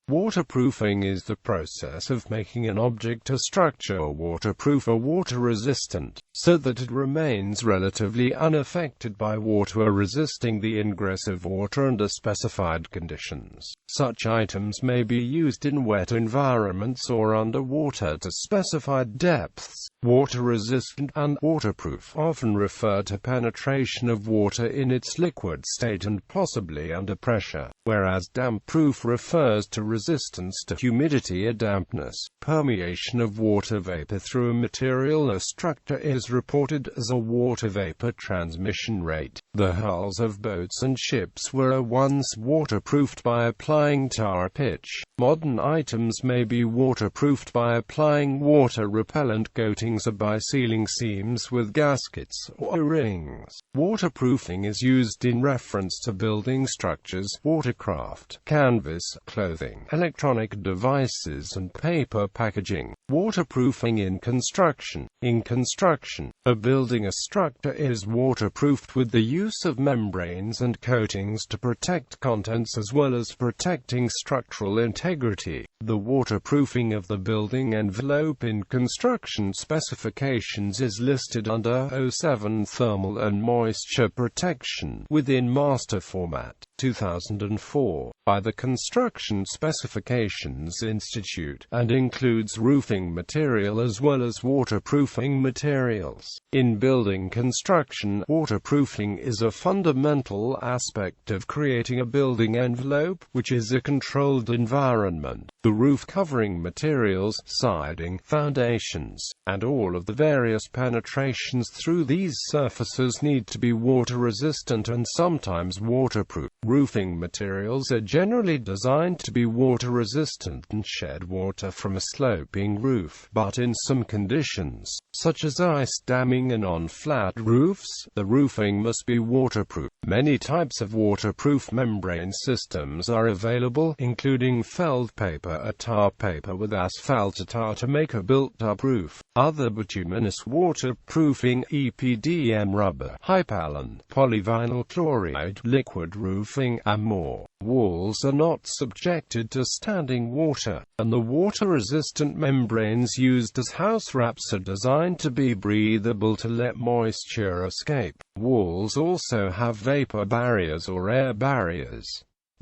Waterproofing is the process of making an object or structure waterproof or water-resistant, so that it remains relatively unaffected by water or resisting the ingress of water under specified conditions. Such items may be used in wet environments or under water to specified depths. Water-resistant and waterproof often refer to penetration of water in its liquid state and possibly under pressure, whereas damp-proof refers to resistance to humidity or dampness. Permeation of water vapor through a material or structure is reported as a water vapor transmission rate. The hulls of boats and ships were once waterproofed by applying tar pitch. Modern items may be waterproofed by applying water-repellent coatings or by sealing seams with gaskets or rings. Waterproofing is used in reference to building structures, watercraft, canvas, clothing, electronic devices and paper packaging. Waterproofing in construction. In construction, a building or structure is waterproofed with the use of membranes and coatings to protect contents as well as protecting structural integrity. The waterproofing of the building envelope in construction specifications is listed under 07 Thermal and Moisture Protection within Master Format, 2004, by the Construction Specifications Institute, and includes roofing material as well as waterproofing materials. In building construction, waterproofing is a fundamental aspect of creating a building envelope, which is a controlled environment. The roof covering materials, siding, foundations, and all of the various penetrations through these surfaces need to be water-resistant and sometimes waterproof. Roofing materials are generally designed to be water-resistant and shed water from a sloping roof, but in some conditions, such as ice damming and on flat roofs, the roofing must be waterproof. Many types of waterproof membrane systems are available, including felt paper or tar paper with asphalt tar to make a built-up roof, other bituminous waterproofing, EPDM rubber, Hypalon, polyvinyl chloride, liquid roofing, and more. Walls are not subjected to standing water, and the water-resistant membranes used as house wraps are designed to be breathable to let moisture escape. Walls also have vapor barriers or air barriers.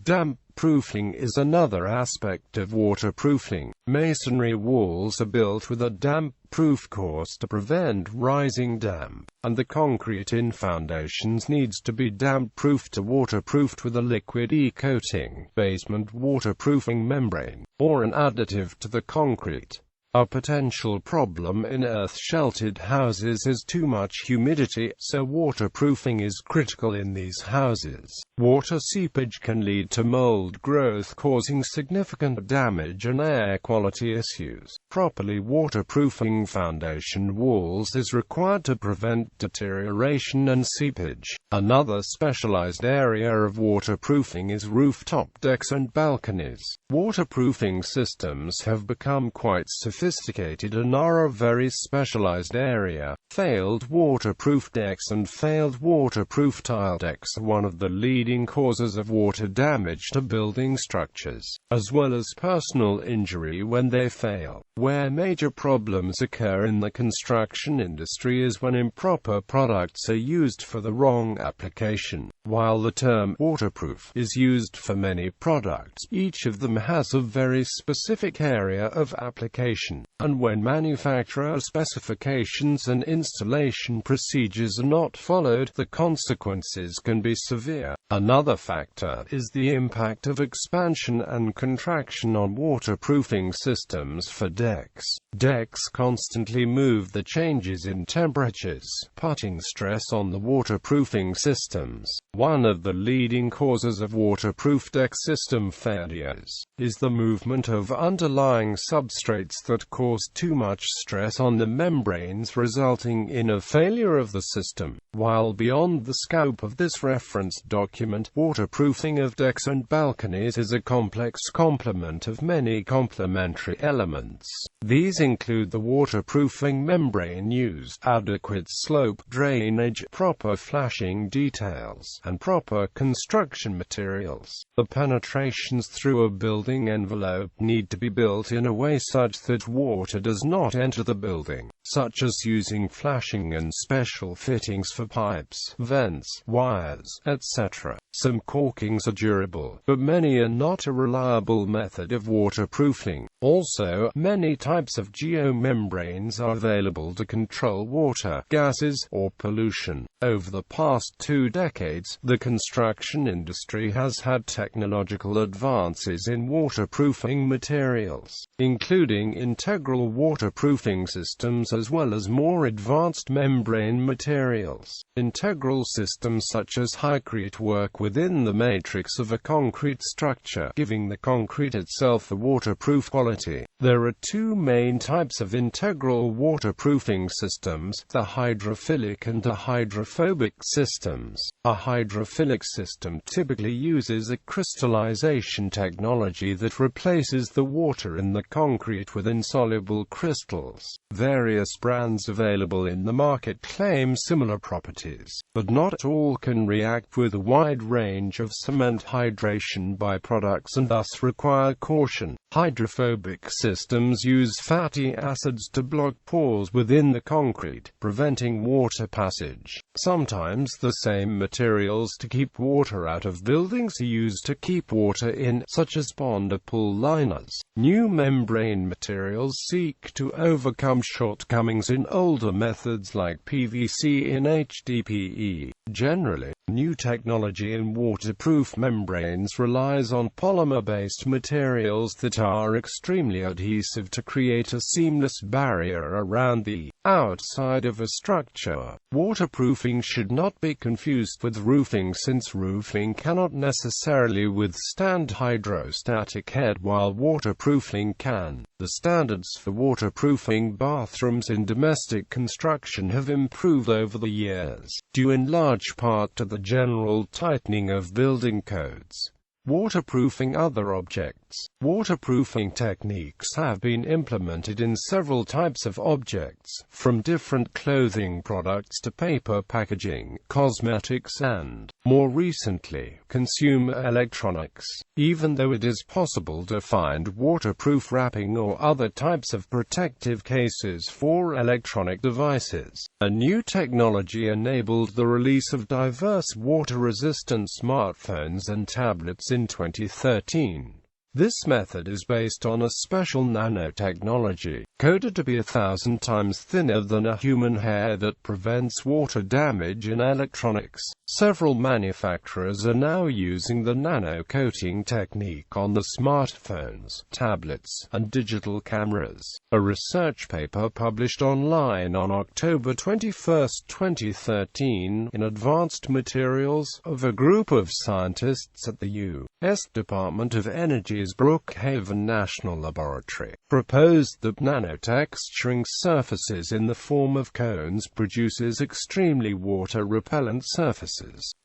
Damp-proofing is another aspect of waterproofing. Masonry walls are built with a damp-proof course to prevent rising damp, and the concrete in foundations needs to be damp-proofed to waterproofed with a liquid e-coating, basement waterproofing membrane, or an additive to the concrete. A potential problem in earth-sheltered houses is too much humidity, so waterproofing is critical in these houses. Water seepage can lead to mold growth, causing significant damage and air quality issues. Properly waterproofing foundation walls is required to prevent deterioration and seepage. Another specialized area of waterproofing is rooftop decks and balconies. Waterproofing systems have become quite sophisticated and are a very specialized area. Failed waterproof decks and failed waterproof tile decks are one of the leading causes of water damage to building structures, as well as personal injury when they fail. Where major problems occur in the construction industry is when improper products are used for the wrong application. While the term waterproof is used for many products, each of them has a very specific area of application, and when manufacturer specifications and installation procedures are not followed, the consequences can be severe. Another factor is the impact of expansion and contraction on waterproofing systems for decks. Decks constantly move the changes in temperatures, putting stress on the waterproofing systems. One of the leading causes of waterproof deck system failures is the movement of underlying substrates that cause too much stress on the membranes, resulting in a failure of the system. While beyond the scope of this reference document, waterproofing of decks and balconies is a complex complement of many complementary elements. These include the waterproofing membrane use, adequate slope drainage, proper flashing details, and proper construction materials. The penetrations through a building envelope need to be built in a way such that water does not enter the building, such as using flashing and special fittings for pipes, vents, wires, etc. Some caulkings are durable, but many are not a reliable method of waterproofing. Also, many types of geomembranes are available to control water, gases, or pollution. Over the past 2 decades, the construction industry has had technological advances in waterproofing materials, including integral waterproofing systems as well as more advanced membrane materials. Integral systems such as hydrocrete work within the matrix of a concrete structure, giving the concrete itself a waterproof quality. There are 2 main types of integral waterproofing systems, the hydrophilic and the hydrophobic systems. A hydrophilic system typically uses a crystallization technology that replaces the water in the concrete with insoluble crystals. Various brands available in the market claim similar properties, but not all can react with a wide range of cement hydration byproducts and thus require caution. Hydrophobic systems use fatty acids to block pores within the concrete, preventing water passage. Sometimes the same materials to keep water out of buildings are used to keep water in, such as bond or pull liners. New membrane materials seek to overcome shortcomings in older methods like PVC in HDPE. Generally, new technology in waterproof membranes relies on polymer-based materials that are extremely adhesive to create a seamless barrier around the outside of a structure. Waterproofing should not be confused with roofing, since roofing cannot necessarily withstand hydrostatic head while waterproofing can. The standards for waterproofing bathrooms in domestic construction have improved over the years, due in large part to the general tightening of building codes. Waterproofing other objects. Waterproofing techniques have been implemented in several types of objects, from different clothing products to paper packaging, cosmetics and, more recently, consumer electronics. Even though it is possible to find waterproof wrapping or other types of protective cases for electronic devices, a new technology enabled the release of diverse water-resistant smartphones and tablets in 2013. This method is based on a special nanotechnology, coded to be 1,000 times thinner than a human hair, that prevents water damage in electronics. Several manufacturers are now using the nano-coating technique on the smartphones, tablets, and digital cameras. A research paper published online on October 21, 2013, in Advanced Materials, of a group of scientists at the U.S. Department of Energy's Brookhaven National Laboratory, proposed that nanotexturing surfaces in the form of cones produces extremely water-repellent surfaces.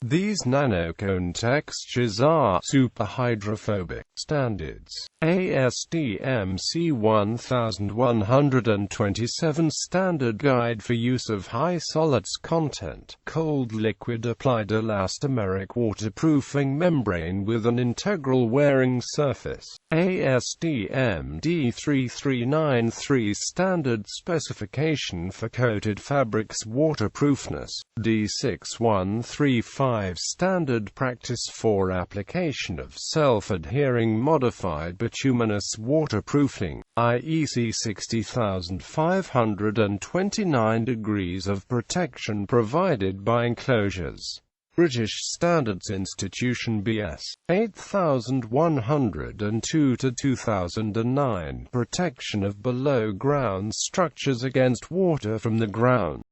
These nanocone textures are super hydrophobic. Standards: ASTM C1127 Standard Guide for Use of High Solids Content, Cold Liquid Applied Elastomeric Waterproofing Membrane with an Integral Wearing Surface. ASTM D3393 Standard Specification for Coated Fabrics Waterproofness. D6135 Standard Practice for Application of Self-Adhering Modified Bituminous Waterproofing. IEC 60529 Degrees of Protection Provided by Enclosures. British Standards Institution BS 8102-2009 Protection of below-ground structures against water from the ground.